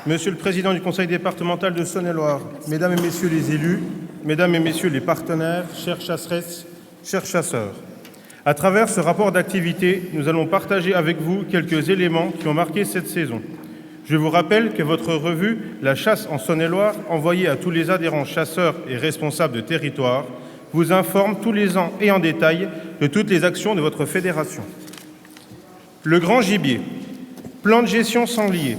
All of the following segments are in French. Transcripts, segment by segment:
Monsieur le Président du Conseil départemental de Saône-et-Loire, Mesdames et Messieurs les élus, Mesdames et Messieurs les partenaires, chères chasseresses, chers chasseurs, à travers ce rapport d'activité, nous allons partager avec vous quelques éléments qui ont marqué cette saison. Je vous rappelle que votre revue « La chasse en Saône-et-Loire », envoyée à tous les adhérents chasseurs et responsables de territoire, vous informe tous les ans et en détail de toutes les actions de votre fédération. Le grand gibier, plan de gestion sanglier.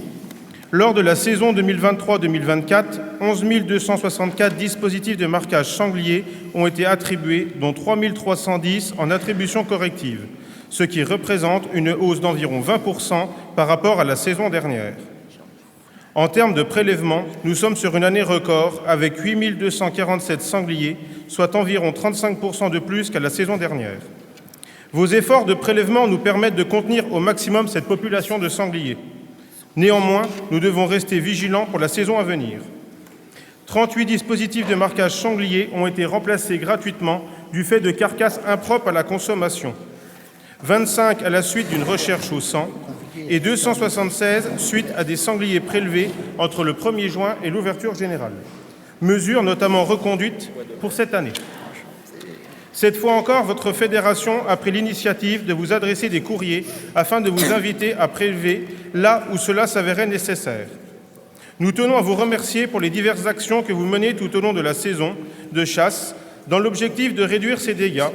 Lors de la saison 2023-2024, 11 264 dispositifs de marquage sanglier ont été attribués, dont 3 310 en attribution corrective, ce qui représente une hausse d'environ 20% par rapport à la saison dernière. En termes de prélèvement, nous sommes sur une année record avec 8 247 sangliers, soit environ 35% de plus qu'à la saison dernière. Vos efforts de prélèvement nous permettent de contenir au maximum cette population de sangliers. Néanmoins, nous devons rester vigilants pour la saison à venir. 38 dispositifs de marquage sanglier ont été remplacés gratuitement du fait de carcasses impropres à la consommation, 25 à la suite d'une recherche au sang et 276 suite à des sangliers prélevés entre le 1er juin et l'ouverture générale. Mesure notamment reconduite pour cette année. Cette fois encore, votre fédération a pris l'initiative de vous adresser des courriers afin de vous inviter à prélever là où cela s'avérait nécessaire. Nous tenons à vous remercier pour les diverses actions que vous menez tout au long de la saison de chasse dans l'objectif de réduire ces dégâts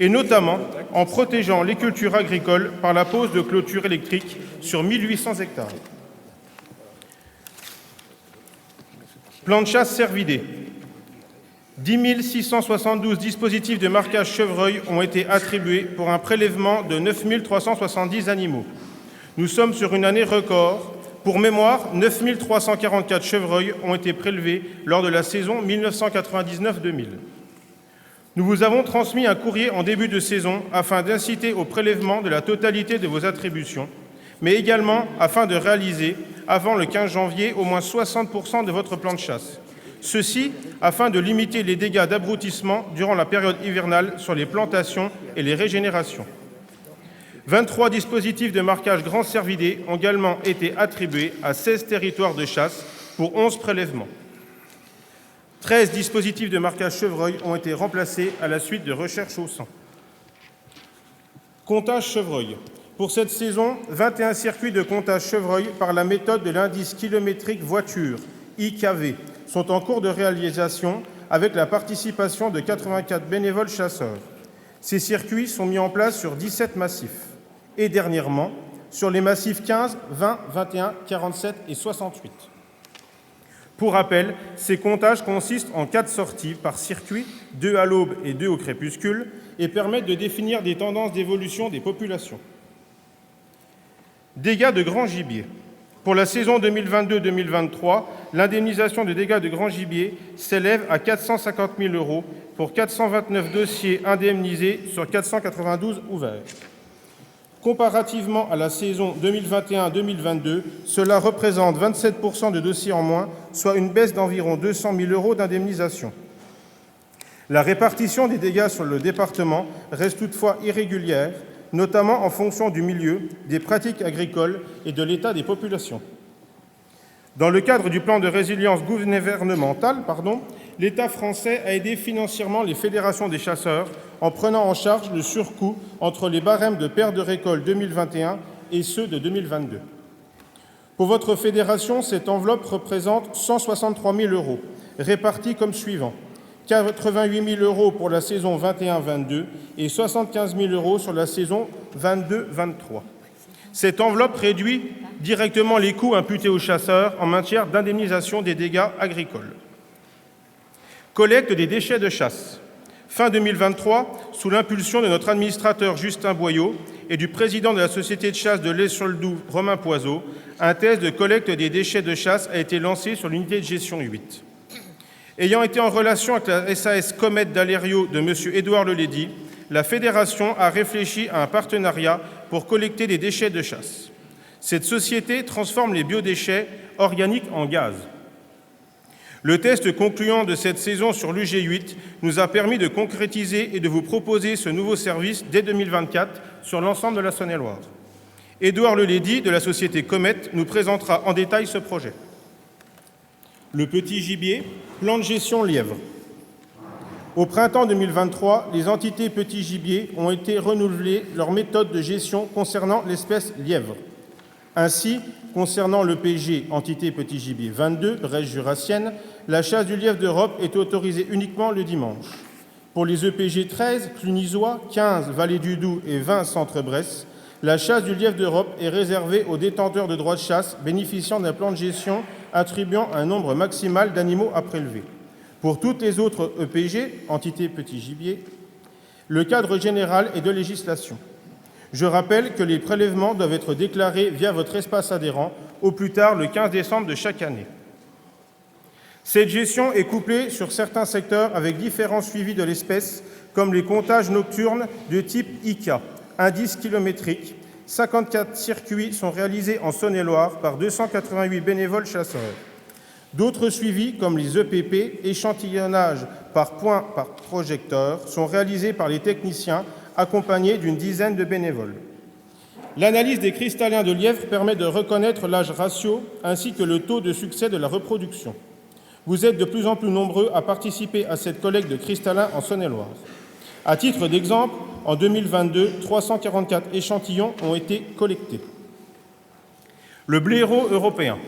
et notamment en protégeant les cultures agricoles par la pose de clôtures électriques sur 1800 hectares. Plan de chasse cervidé. 10 672 dispositifs de marquage chevreuil ont été attribués pour un prélèvement de 9 370 animaux. Nous sommes sur une année record. Pour mémoire, 9 344 chevreuils ont été prélevés lors de la saison 1999-2000. Nous vous avons transmis un courrier en début de saison afin d'inciter au prélèvement de la totalité de vos attributions, mais également afin de réaliser, avant le 15 janvier, au moins 60% de votre plan de chasse. Ceci afin de limiter les dégâts d'abrutissement durant la période hivernale sur les plantations et les régénérations. 23 dispositifs de marquage grand cervidé ont également été attribués à 16 territoires de chasse pour 11 prélèvements. 13 dispositifs de marquage chevreuil ont été remplacés à la suite de recherches au sang. Comptage chevreuil. Pour cette saison, 21 circuits de comptage chevreuil par la méthode de l'indice kilométrique voiture, IKV, sont en cours de réalisation avec la participation de 84 bénévoles chasseurs. Ces circuits sont mis en place sur 17 massifs et dernièrement sur les massifs 15, 20, 21, 47 et 68. Pour rappel, ces comptages consistent en 4 sorties par circuit, 2 à l'aube et 2 au crépuscule, et permettent de définir des tendances d'évolution des populations. Dégâts de grand gibier. Pour la saison 2022-2023, l'indemnisation de dégâts de grand gibier s'élève à 450 000 € pour 429 dossiers indemnisés sur 492 ouverts. Comparativement à la saison 2021-2022, cela représente 27% de dossiers en moins, soit une baisse d'environ 200 000 € d'indemnisation. La répartition des dégâts sur le département reste toutefois irrégulière, notamment en fonction du milieu, des pratiques agricoles et de l'état des populations. Dans le cadre du plan de résilience gouvernemental, l'État français a aidé financièrement les fédérations des chasseurs en prenant en charge le surcoût entre les barèmes de perte de récolte 2021 et ceux de 2022. Pour votre fédération, cette enveloppe représente 163 000 €, répartis comme suivant. 88 000 € pour la saison 21-22 et 75 000 € sur la saison 22-23. Cette enveloppe réduit directement les coûts imputés aux chasseurs en matière d'indemnisation des dégâts agricoles. Collecte des déchets de chasse. Fin 2023, sous l'impulsion de notre administrateur Justin Boyau et du président de la société de chasse de l'Est-sur-le-Doubs, Romain Poiseau, un test de collecte des déchets de chasse a été lancé sur l'unité de gestion 8. Ayant été en relation avec la SAS Comet d'Alério de M. Édouard Lelédy, la Fédération a réfléchi à un partenariat pour collecter des déchets de chasse. Cette société transforme les biodéchets organiques en gaz. Le test concluant de cette saison sur l'UG8 nous a permis de concrétiser et de vous proposer ce nouveau service dès 2024 sur l'ensemble de la Saône-et-Loire. Édouard Lelédy, de la société Comet, nous présentera en détail ce projet. Le petit gibier, plan de gestion lièvre. Au printemps 2023, les entités petit gibier ont été renouvelées leur méthode de gestion concernant l'espèce lièvre. Ainsi, concernant le PG, entité petit gibier 22, Bresse jurassienne, la chasse du lièvre d'Europe est autorisée uniquement le dimanche. Pour les EPG 13, Clunisois, 15, Vallée du Doubs et 20, Centre-Bresse, la chasse du lièvre d'Europe est réservée aux détenteurs de droits de chasse bénéficiant d'un plan de gestion attribuant un nombre maximal d'animaux à prélever. Pour toutes les autres EPG, entités petit gibier, le cadre général est de législation. Je rappelle que les prélèvements doivent être déclarés via votre espace adhérent au plus tard le 15 décembre de chaque année. Cette gestion est couplée sur certains secteurs avec différents suivis de l'espèce, comme les comptages nocturnes de type ICA, indice kilométrique. 54 circuits sont réalisés en Saône-et-Loire par 288 bénévoles chasseurs. D'autres suivis, comme les EPP, échantillonnage par point par projecteur, sont réalisés par les techniciens, accompagnés d'une dizaine de bénévoles. L'analyse des cristallins de lièvre permet de reconnaître l'âge ratio ainsi que le taux de succès de la reproduction. Vous êtes de plus en plus nombreux à participer à cette collecte de cristallins en Saône-et-Loire. À titre d'exemple, en 2022, 344 échantillons ont été collectés. Le blaireau européen.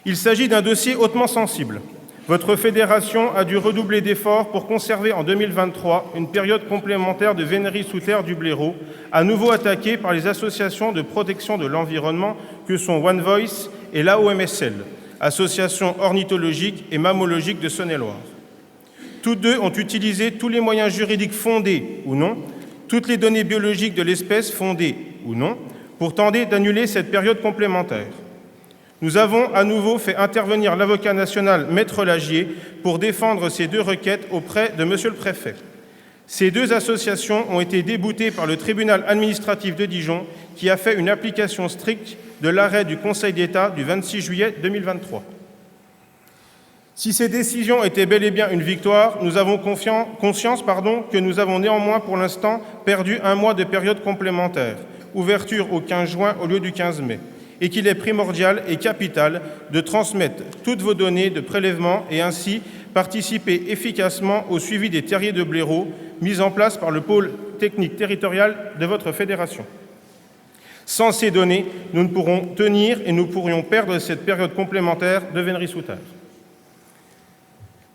Il s'agit d'un dossier hautement sensible. Votre fédération a dû redoubler d'efforts pour conserver en 2023 une période complémentaire de vénérie sous terre du blaireau, à nouveau attaquée par les associations de protection de l'environnement que sont One Voice et l'AOMSL, Association ornithologique et mammalogique de Saône-et-Loire. Toutes deux ont utilisé tous les moyens juridiques fondés ou non, toutes les données biologiques de l'espèce fondées ou non, pour tenter d'annuler cette période complémentaire. Nous avons à nouveau fait intervenir l'avocat national Maître Lagier pour défendre ces deux requêtes auprès de Monsieur le Préfet. Ces deux associations ont été déboutées par le tribunal administratif de Dijon qui a fait une application stricte de l'arrêt du Conseil d'État du 26 juillet 2023. Si ces décisions étaient bel et bien une victoire, nous avons conscience que nous avons néanmoins pour l'instant perdu un mois de période complémentaire, ouverture au 15 juin au lieu du 15 mai. Et qu'il est primordial et capital de transmettre toutes vos données de prélèvement et ainsi participer efficacement au suivi des terriers de blaireaux mis en place par le pôle technique territorial de votre fédération. Sans ces données, nous ne pourrons tenir et nous pourrions perdre cette période complémentaire de vénérie sous terre.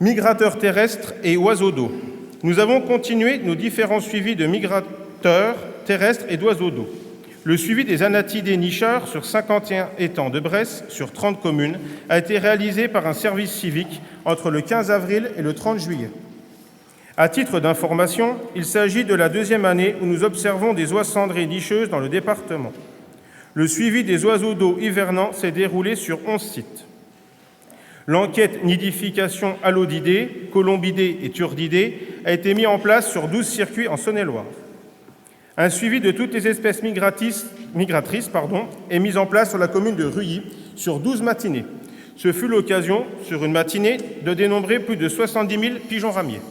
Migrateurs terrestres et oiseaux d'eau. Nous avons continué nos différents suivis de migrateurs terrestres et d'oiseaux d'eau. Le suivi des anatidés nicheurs sur 51 étangs de Bresse, sur 30 communes, a été réalisé par un service civique entre le 15 avril et le 30 juillet. À titre d'information, il s'agit de la deuxième année où nous observons des oies cendrées nicheuses dans le département. Le suivi des oiseaux d'eau hivernants s'est déroulé sur 11 sites. L'enquête nidification allodidés, colombidés et turdidés a été mise en place sur 12 circuits en Saône-et-Loire. Un suivi de toutes les espèces migratrices est mis en place sur la commune de Ruilly sur 12 matinées. Ce fut l'occasion, sur une matinée, de dénombrer plus de 70 000 pigeons ramiers.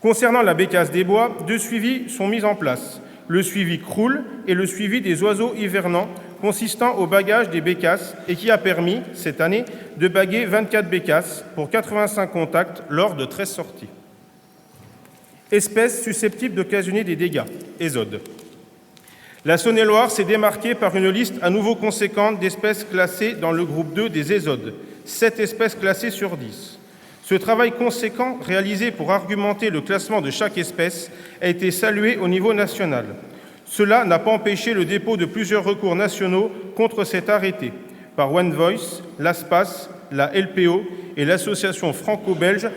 Concernant la bécasse des bois, deux suivis sont mis en place. Le suivi croule et le suivi des oiseaux hivernants consistant au bagage des bécasses et qui a permis, cette année, de baguer 24 bécasses pour 85 contacts lors de 13 sorties. Espèces susceptibles d'occasionner des dégâts, ésode. La Saône-et-Loire s'est démarquée par une liste à nouveau conséquente d'espèces classées dans le groupe 2 des ésodes, 7 espèces classées sur 10. Ce travail conséquent, réalisé pour argumenter le classement de chaque espèce, a été salué au niveau national. Cela n'a pas empêché le dépôt de plusieurs recours nationaux contre cet arrêté par One Voice, l'ASPAS, la LPO et l'Association franco-belge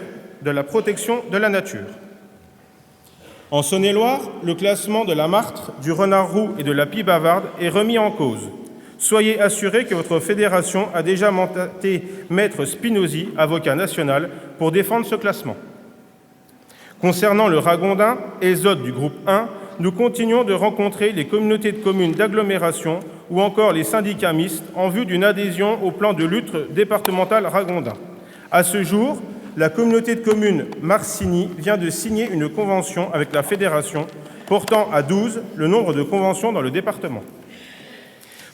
de la protection de la nature. En Saône-et-Loire, le classement de la martre, du renard roux et de la pie bavarde est remis en cause. Soyez assurés que votre fédération a déjà mandaté Maître Spinozzi, avocat national, pour défendre ce classement. Concernant le ragondin, ésode du groupe 1, nous continuons de rencontrer les communautés de communes d'agglomération ou encore les syndicats mixtes en vue d'une adhésion au plan de lutte départemental ragondin. À ce jour, la communauté de communes Marcigny vient de signer une convention avec la fédération portant à 12 le nombre de conventions dans le département.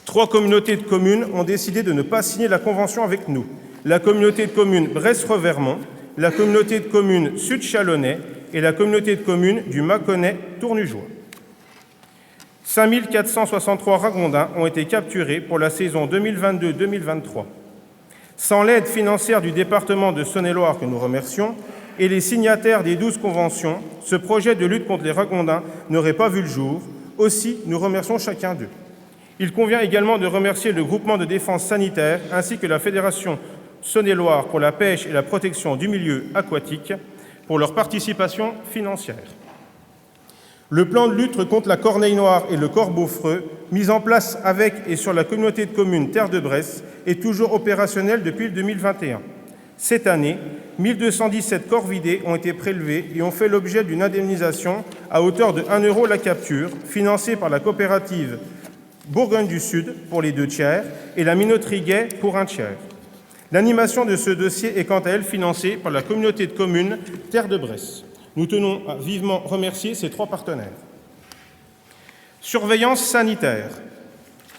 3 communautés de communes ont décidé de ne pas signer la convention avec nous. La communauté de communes Bresse-Revermont, la communauté de communes Sud-Chalonnais et la communauté de communes du Mâconnais-Tournujois. 5 463 ragondins ont été capturés pour la saison 2022-2023. Sans l'aide financière du département de Saône-et-Loire que nous remercions et les signataires des 12 conventions, ce projet de lutte contre les ragondins n'aurait pas vu le jour. Aussi, nous remercions chacun d'eux. Il convient également de remercier le groupement de défense sanitaire ainsi que la Fédération Saône-et-Loire pour la pêche et la protection du milieu aquatique pour leur participation financière. Le plan de lutte contre la corneille noire et le corbeau-freux, mis en place avec et sur la communauté de communes Terre de Bresse, est toujours opérationnel depuis 2021. Cette année, 1217 corvidés ont été prélevés et ont fait l'objet d'une indemnisation à hauteur de 1 € la capture, financée par la coopérative Bourgogne du Sud pour les 2 tiers et la minoterie Gay pour 1 tiers. L'animation de ce dossier est quant à elle financée par la communauté de communes Terre de Bresse. Nous tenons à vivement remercier ces 3 partenaires. Surveillance sanitaire.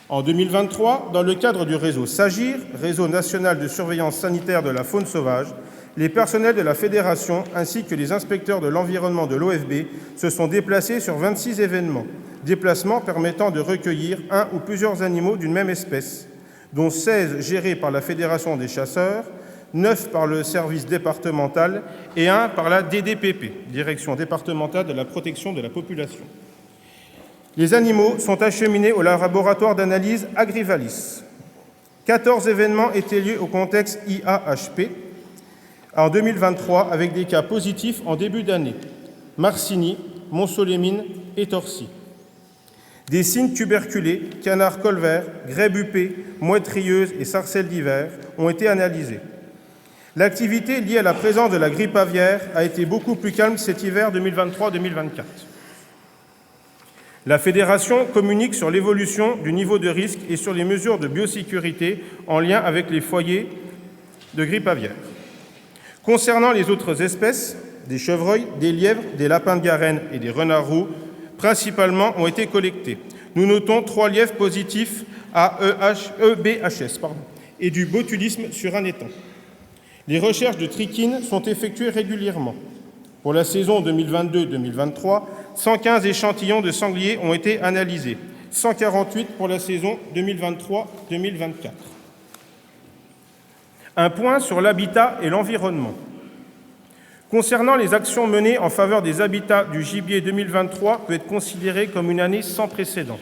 En 2023, dans le cadre du réseau SAGIR, Réseau national de surveillance sanitaire de la faune sauvage, les personnels de la Fédération ainsi que les inspecteurs de l'environnement de l'OFB se sont déplacés sur 26 événements, déplacements permettant de recueillir un ou plusieurs animaux d'une même espèce, dont 16 gérés par la Fédération des chasseurs, 9 par le service départemental et 1 par la DDPP, Direction départementale de la protection de la population. Les animaux sont acheminés au laboratoire d'analyse Agrivalis. 14 événements étaient liés au contexte IAHP en 2023 avec des cas positifs en début d'année. Marcigny, Montsolémine et Torcy. Des cygnes tuberculés, canards colverts, grèbes huppées, mouettes rieuses et sarcelles d'hiver ont été analysés. L'activité liée à la présence de la grippe aviaire a été beaucoup plus calme cet hiver 2023-2024. La Fédération communique sur l'évolution du niveau de risque et sur les mesures de biosécurité en lien avec les foyers de grippe aviaire. Concernant les autres espèces, des chevreuils, des lièvres, des lapins de Garenne et des renards roux, principalement, ont été collectés. Nous notons 3 lièvres positifs à EBHS et du botulisme sur un étang. Les recherches de trichine sont effectuées régulièrement. Pour la saison 2022-2023, 115 échantillons de sangliers ont été analysés, 148 pour la saison 2023-2024. Un point sur l'habitat et l'environnement. Concernant les actions menées en faveur des habitats du gibier 2023 peut être considérée comme une année sans précédent.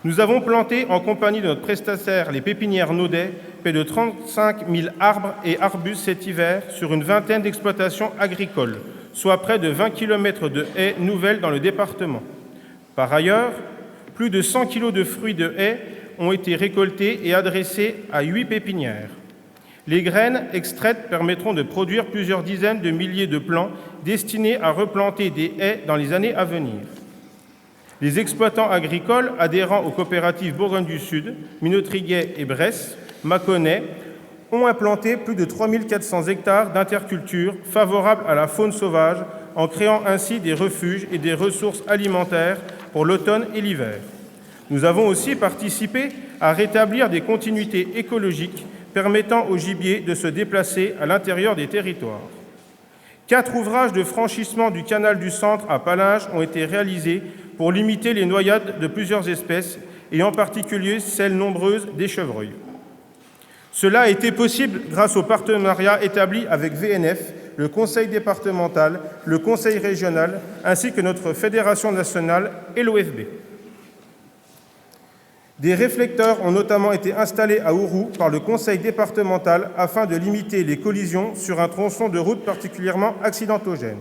Nous avons planté, en compagnie de notre prestataire, les pépinières Naudet, près de 35 000 arbres et arbustes cet hiver sur une vingtaine d'exploitations agricoles, soit près de 20 km de haies nouvelles dans le département. Par ailleurs, plus de 100 kg de fruits de haies ont été récoltés et adressés à 8 pépinières. Les graines extraites permettront de produire plusieurs dizaines de milliers de plants destinés à replanter des haies dans les années à venir. Les exploitants agricoles adhérant aux coopératives Bourgogne du Sud, Minoterie Gay et Bresse, Mâconnais, ont implanté plus de 3 400 hectares d'interculture favorables à la faune sauvage en créant ainsi des refuges et des ressources alimentaires pour l'automne et l'hiver. Nous avons aussi participé à rétablir des continuités écologiques permettant au gibier de se déplacer à l'intérieur des territoires. 4 ouvrages de franchissement du canal du Centre à Palinges ont été réalisés pour limiter les noyades de plusieurs espèces, et en particulier celles nombreuses des chevreuils. Cela a été possible grâce au partenariat établi avec VNF, le Conseil départemental, le Conseil régional, ainsi que notre Fédération nationale et l'OFB. Des réflecteurs ont notamment été installés à Ouroux par le Conseil départemental afin de limiter les collisions sur un tronçon de route particulièrement accidentogène.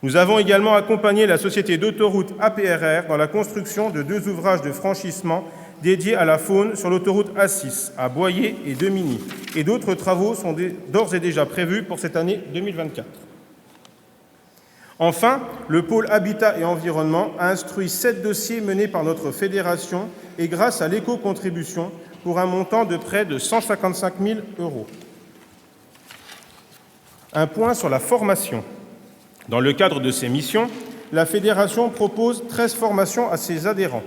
Nous avons également accompagné la société d'autoroute APRR dans la construction de 2 ouvrages de franchissement dédiés à la faune sur l'autoroute A6 à Boyer et Demigny, et d'autres travaux sont d'ores et déjà prévus pour cette année 2024. Enfin, le pôle Habitat et Environnement a instruit 7 dossiers menés par notre fédération et grâce à l'éco-contribution pour un montant de près de 155 000 €. Un point sur la formation. Dans le cadre de ces missions, la Fédération propose 13 formations à ses adhérents.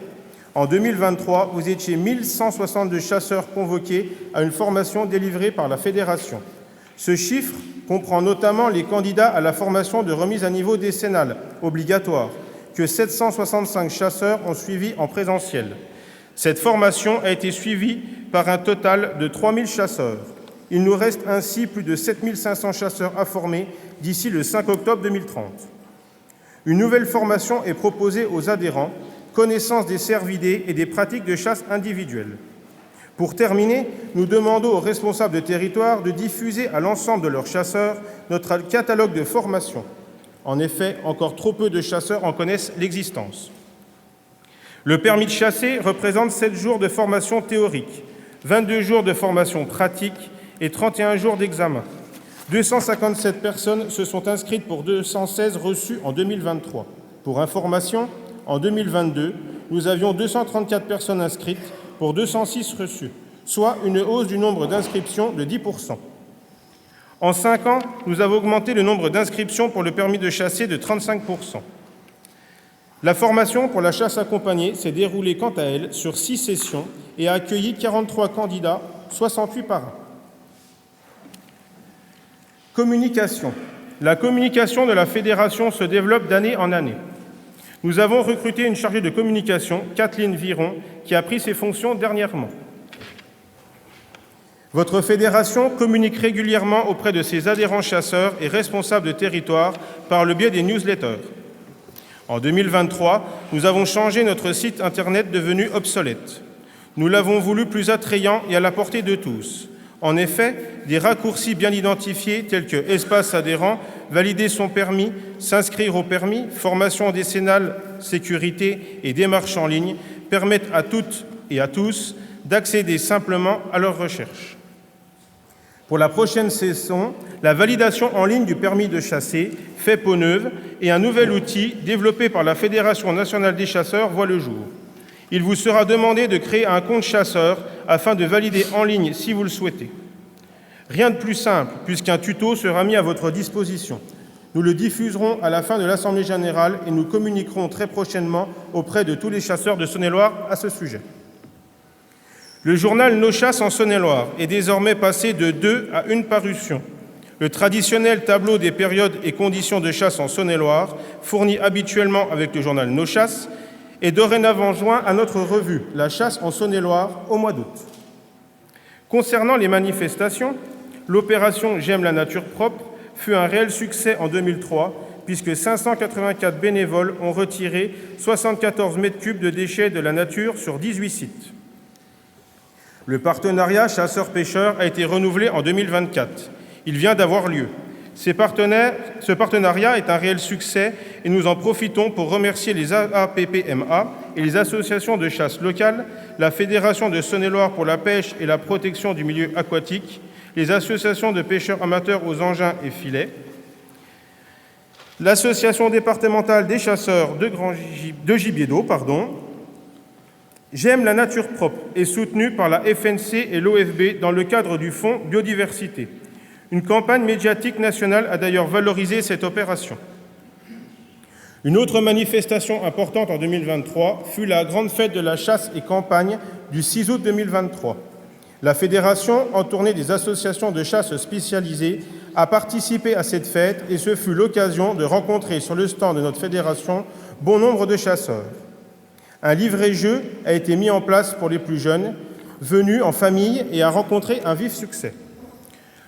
En 2023, vous étiez 1162 chasseurs convoqués à une formation délivrée par la Fédération. Ce chiffre comprend notamment les candidats à la formation de remise à niveau décennale, obligatoire, que 765 chasseurs ont suivi en présentiel. Cette formation a été suivie par un total de 3000 chasseurs. Il nous reste ainsi plus de 7500 chasseurs à former d'ici le 5 octobre 2030. Une nouvelle formation est proposée aux adhérents, connaissance des cervidés et des pratiques de chasse individuelles. Pour terminer, nous demandons aux responsables de territoire de diffuser à l'ensemble de leurs chasseurs notre catalogue de formation. En effet, encore trop peu de chasseurs en connaissent l'existence. Le permis de chasser représente 7 jours de formation théorique, 22 jours de formation pratique et 31 jours d'examen. 257 personnes se sont inscrites pour 216 reçus en 2023. Pour information, en 2022, nous avions 234 personnes inscrites pour 206 reçus, soit une hausse du nombre d'inscriptions de 10%. En 5 ans, nous avons augmenté le nombre d'inscriptions pour le permis de chasser de 35%. La formation pour la chasse accompagnée s'est déroulée quant à elle sur 6 sessions et a accueilli 43 candidats, 68 par an. Communication. La communication de la Fédération se développe d'année en année. Nous avons recruté une chargée de communication, Kathleen Viron, qui a pris ses fonctions dernièrement. Votre fédération communique régulièrement auprès de ses adhérents chasseurs et responsables de territoire par le biais des newsletters. En 2023, nous avons changé notre site Internet devenu obsolète. Nous l'avons voulu plus attrayant et à la portée de tous. En effet, des raccourcis bien identifiés tels que espace adhérent, valider son permis, s'inscrire au permis, formation décennale, sécurité et démarche en ligne permettent à toutes et à tous d'accéder simplement à leurs recherches. Pour la prochaine saison, la validation en ligne du permis de chasser fait peau neuve et un nouvel outil développé par la Fédération nationale des chasseurs voit le jour. Il vous sera demandé de créer un compte chasseur afin de valider en ligne si vous le souhaitez. Rien de plus simple, puisqu'un tuto sera mis à votre disposition. Nous le diffuserons à la fin de l'Assemblée générale et nous communiquerons très prochainement auprès de tous les chasseurs de Saône-et-Loire à ce sujet. Le journal Nos Chasses en Saône-et-Loire est désormais passé de 2 à 1 parution. Le traditionnel tableau des périodes et conditions de chasse en Saône-et-Loire, fourni habituellement avec le journal Nos Chasses, est dorénavant joint à notre revue, La Chasse en Saône-et-Loire, au mois d'août. Concernant les manifestations, l'opération J'aime la nature propre fut un réel succès en 2003, puisque 584 bénévoles ont retiré 74 mètres cubes de déchets de la nature sur 18 sites. Le partenariat chasseurs-pêcheurs a été renouvelé en 2024. Il vient d'avoir lieu. Ce partenariat est un réel succès et nous en profitons pour remercier les AAPPMA et les associations de chasse locales, la Fédération de Saône-et-Loire pour la pêche et la protection du milieu aquatique, les associations de pêcheurs amateurs aux engins et filets, l'Association départementale des chasseurs de gibier d'eau, J'aime la nature propre est soutenu par la FNC et l'OFB dans le cadre du Fonds Biodiversité. Une campagne médiatique nationale a d'ailleurs valorisé cette opération. Une autre manifestation importante en 2023 fut la grande fête de la chasse et campagne du 6 août 2023. La Fédération, en tournée des associations de chasse spécialisées, a participé à cette fête et ce fut l'occasion de rencontrer sur le stand de notre fédération bon nombre de chasseurs. Un livret-jeu a été mis en place pour les plus jeunes, venus en famille et a rencontré un vif succès.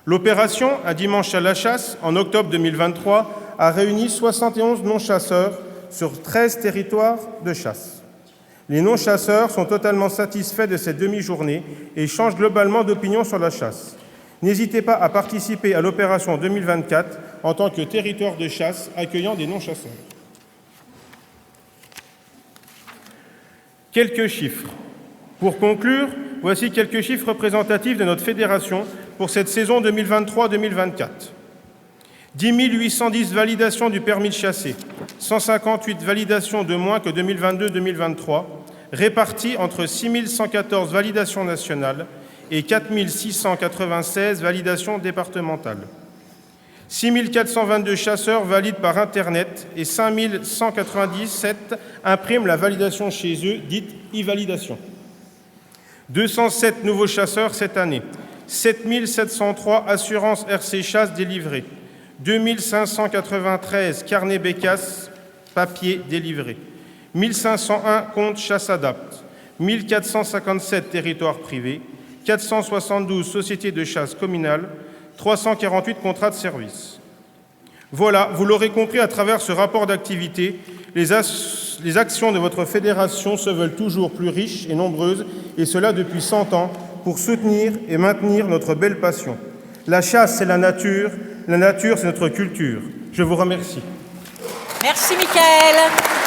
L'opération « Un dimanche à la chasse » en octobre 2023 a réuni 71 non-chasseurs sur 13 territoires de chasse. Les non-chasseurs sont totalement satisfaits de cette demi-journée et changent globalement d'opinion sur la chasse. N'hésitez pas à participer à l'opération 2024 en tant que territoire de chasse accueillant des non-chasseurs. Quelques chiffres. Pour conclure, voici quelques chiffres représentatifs de notre fédération pour cette saison 2023-2024. 10 810 validations du permis de chasser, 158 validations de moins que 2022-2023, réparties entre 6 114 validations nationales et 4 696 validations départementales. 6 422 chasseurs valident par Internet et 5 197 impriment la validation chez eux, dite e-validation. 207 nouveaux chasseurs cette année, 7 703 assurances RC Chasse délivrées, 2 593 carnets Bécasse papier délivrés, 1501 comptes Chasse Adapt, 1457 territoires privés, 472 sociétés de chasse communales, 348 contrats de service. Voilà, vous l'aurez compris à travers ce rapport d'activité, les actions de votre fédération se veulent toujours plus riches et nombreuses, et cela depuis 100 ans, pour soutenir et maintenir notre belle passion. La chasse, c'est la nature, c'est notre culture. Je vous remercie. Merci, Michael.